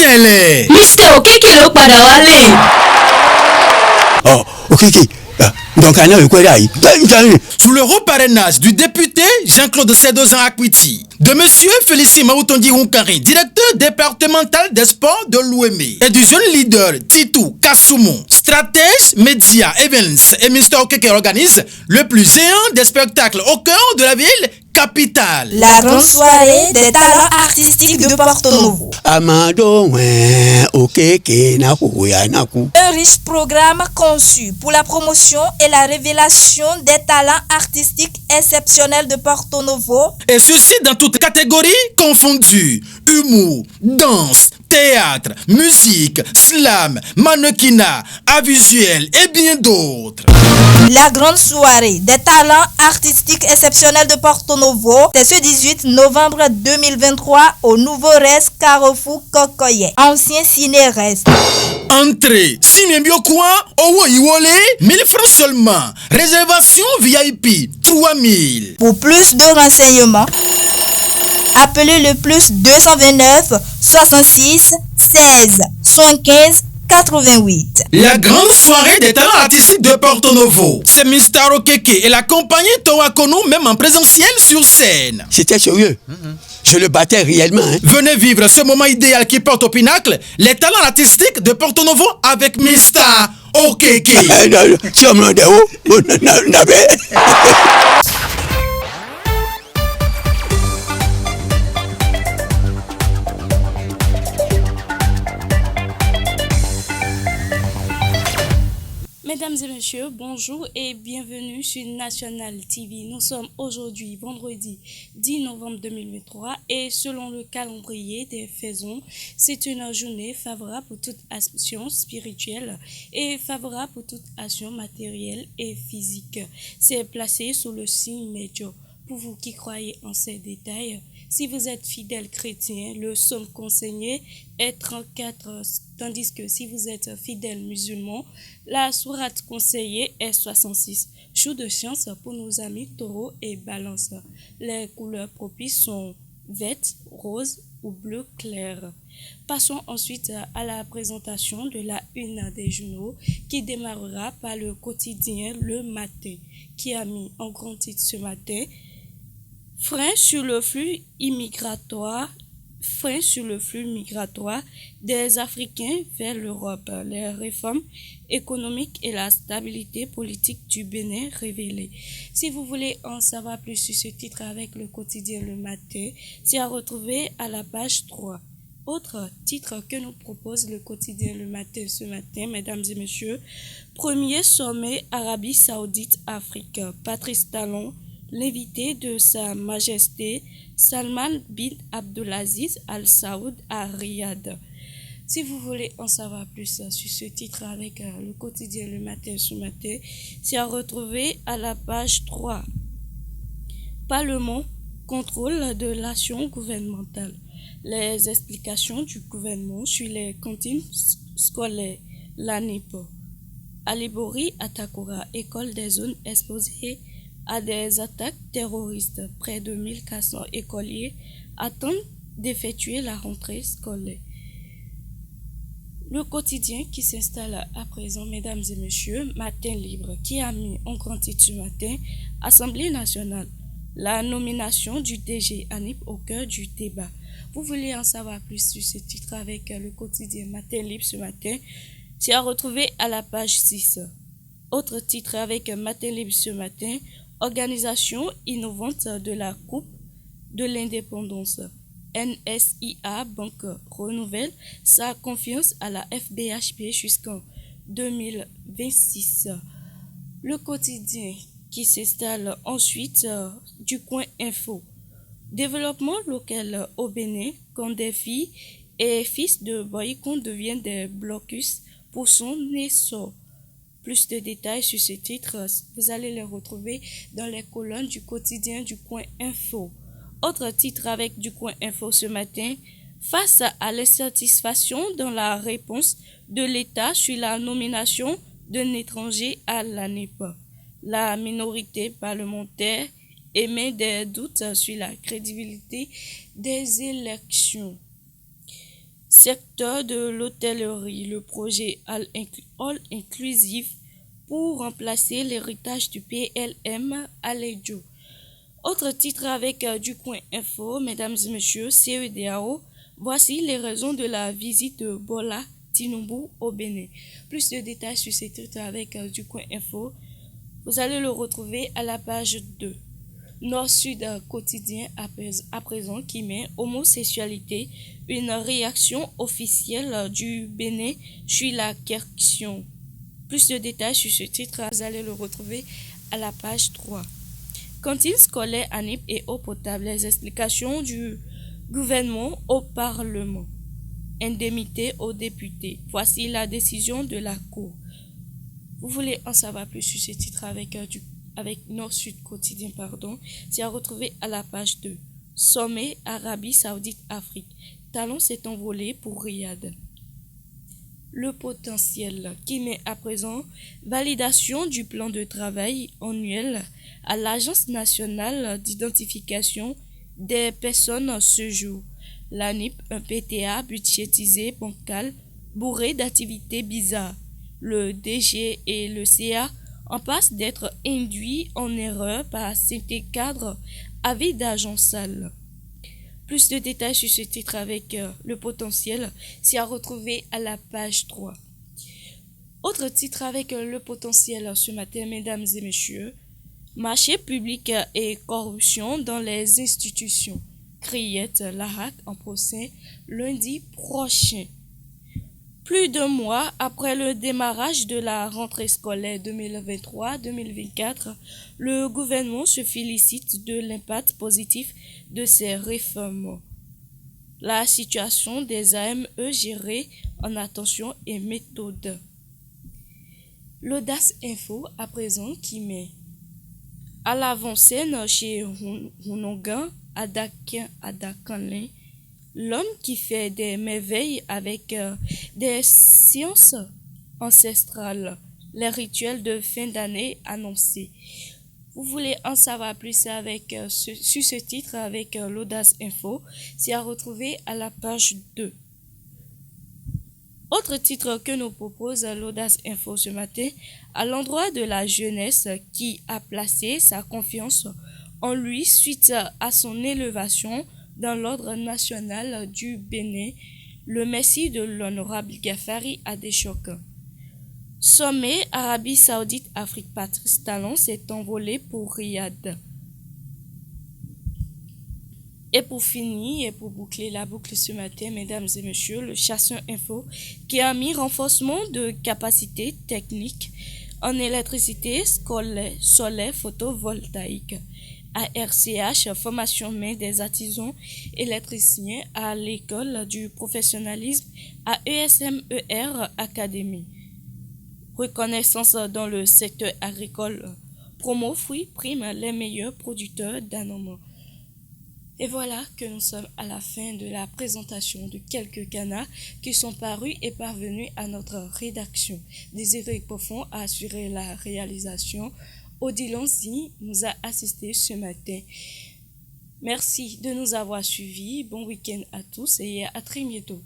Télé. Mr. Okeke ló padà wálé. Oh, Okeke. Donc, Sous le reparrainage du député Jean-Claude Sédozan Akwiti, de monsieur Félicien Maoutondi Hunkari, directeur départemental des sports de l'OME, et du jeune leader Titou Kassoumou, stratège, média, events, et Mr. Okeke organise le plus géant des spectacles au cœur de la ville capitale. La grande soirée des talents artistiques de Porto Novo. Amado, Okeke, Naku. Un riche programme conçu pour la promotion et la révélation des talents artistiques exceptionnels de Porto Novo. Et ceci dans toutes catégories confondues. Humour, danse, théâtre, musique, slam, mannequinat, art visuel et bien d'autres. La grande soirée des talents artistiques exceptionnels de Porto Novo, c'est ce 18 novembre 2023 au Nouveau Res Carrefour Kokoye, ancien Ciné-Res. Entrée, Sinembiokwa, Owo Iwole, 1000 francs seulement. Réservation VIP, 3000. Pour plus de renseignements, appelez le plus 229 66 16 75 88. La grande soirée des talents artistiques de Porto Novo. C'est Mr. Okeke et la compagnie Towakono, même en présentiel sur scène. C'était sérieux. Je le battais réellement. Venez vivre ce moment idéal qui porte au pinacle les talents artistiques de Porto Novo avec Mr. Okeke. Mesdames et messieurs, bonjour et bienvenue sur National TV. Nous sommes aujourd'hui vendredi 10 novembre 2023 et selon le calendrier des faisons, c'est une journée favorable pour toute action spirituelle et favorable pour toute action matérielle et physique. C'est placé sous le signe médio. Pour vous qui croyez en ces détails, si vous êtes fidèle chrétien, le psaume conseillé est 34, tandis que si vous êtes fidèle musulman, la sourate conseillée est 66. Jour de chance pour nos amis taureau et balance. Les couleurs propices sont vert, rose ou bleu clair. Passons ensuite à la présentation de la une des journaux qui démarrera par le quotidien Le Matin qui a mis en grand titre ce matin: frein sur le flux migratoire des Africains vers l'Europe. Les réformes économiques et la stabilité politique du Bénin révélées. Si vous voulez en savoir plus sur ce titre avec le quotidien Le Matin, c'est à retrouver à la page 3. Autre titre que nous propose le quotidien Le Matin ce matin, mesdames et messieurs: premier sommet Arabie Saoudite-Afrique. Patrice Talon, l'invité de Sa Majesté Salman bin Abdulaziz Al Saoud à Riyad. Si vous voulez en savoir plus sur ce titre avec le quotidien Le Matin ce matin, c'est à retrouver à la page 3. Parlement, contrôle de l'action gouvernementale. Les explications du gouvernement sur les cantines scolaires. L'ANIP. Alibori Atakura, école des zones exposées à des attaques terroristes. Près de 1400 écoliers attendent d'effectuer la rentrée scolaire. Le quotidien qui s'installe à présent, mesdames et messieurs, Matin Libre, qui a mis en grand titre ce matin: Assemblée nationale, la nomination du DG ANIP au cœur du débat. Vous voulez en savoir plus sur ce titre avec le quotidien Matin Libre ce matin, c'est à retrouver à la page 6. Autre titre avec Matin Libre ce matin: organisation innovante de la Coupe de l'Indépendance. NSIA Banque renouvelle sa confiance à la FBHP jusqu'en 2026. Le quotidien qui s'installe ensuite du coin info. Développement local au Bénin, quand des filles et fils de boycott deviennent des blocus pour son essor. Plus de détails sur ce titre, vous allez les retrouver dans les colonnes du quotidien du coin info. Autre titre avec du coin info ce matin: face à l'insatisfaction dans la réponse de l'État sur la nomination d'un étranger à l'ANIP. La minorité parlementaire émet des doutes sur la crédibilité des élections. Secteur de l'hôtellerie, le projet All Inclusif pour remplacer l'héritage du PLM à l'Ejo. Autre titre avec du coin info, mesdames et messieurs, CEDEAO, voici les raisons de la visite de Bola Tinubu au Bénin. Plus de détails sur ces titres avec du coin info, vous allez le retrouver à la page 2. Nord-Sud quotidien à présent qui met homosexualité, une réaction officielle du Bénin sur la question. Plus de détails sur ce titre, vous allez le retrouver à la page 3. Cantine scolaire, ANIP et eau potable, les explications du gouvernement au Parlement. Indemnité aux députés. Voici la décision de la Cour. Vous voulez en savoir plus sur ce titre avec Nord-Sud quotidien, c'est à retrouver à la page 2. Sommet Arabie Saoudite-Afrique. Talon s'est envolé pour Riyad. Le potentiel qui met à présent validation du plan de travail annuel à l'Agence nationale d'identification des personnes ce jour. L'ANIP, un PTA budgétisé bancal bourré d'activités bizarres. Le DG et le CA en passe d'être induits en erreur par certains cadres avis d'agence sale. Plus de détails sur ce titre avec le potentiel, c'est à retrouver à la page 3. Autre titre avec le potentiel ce matin, mesdames et messieurs, marché public et corruption dans les institutions. Criette Larac en procès lundi prochain. Plus d'un mois après le démarrage de la rentrée scolaire 2023-2024, le gouvernement se félicite de l'impact positif de ces réformes. La situation des AME gérée en attention et méthode. L'Audace Info à présent qui met à l'avant-scène chez Hunongan Adakanlin, l'homme qui fait des merveilles avec des sciences ancestrales, les rituels de fin d'année annoncés. Vous voulez en savoir plus sur ce titre avec l'Audace Info, c'est à retrouver à la page 2. Autre titre que nous propose l'Audace Info ce matin, à l'endroit de la jeunesse qui a placé sa confiance en lui suite à son élévation dans l'ordre national du Bénin, le messie de l'honorable Gafari Adeshok. Sommet Arabie Saoudite-Afrique, Patrice Talon s'est envolé pour Riyad. Et pour finir, et pour boucler la boucle ce matin, mesdames et messieurs, le Chasseur Info qui a mis renforcement de capacités techniques en électricité solaire photovoltaïque. ARCH, formation main des artisans électriciens à l'école du professionnalisme à ESMER Academy. Reconnaissance dans le secteur agricole. Promo fruits prime les meilleurs producteurs d'Anoma. Et voilà que nous sommes à la fin de la présentation de quelques canards qui sont parus et parvenus à notre rédaction. Désiré Profond a assuré la réalisation. Odilon Zi nous a assisté ce matin. Merci de nous avoir suivis. Bon week-end à tous et à très bientôt.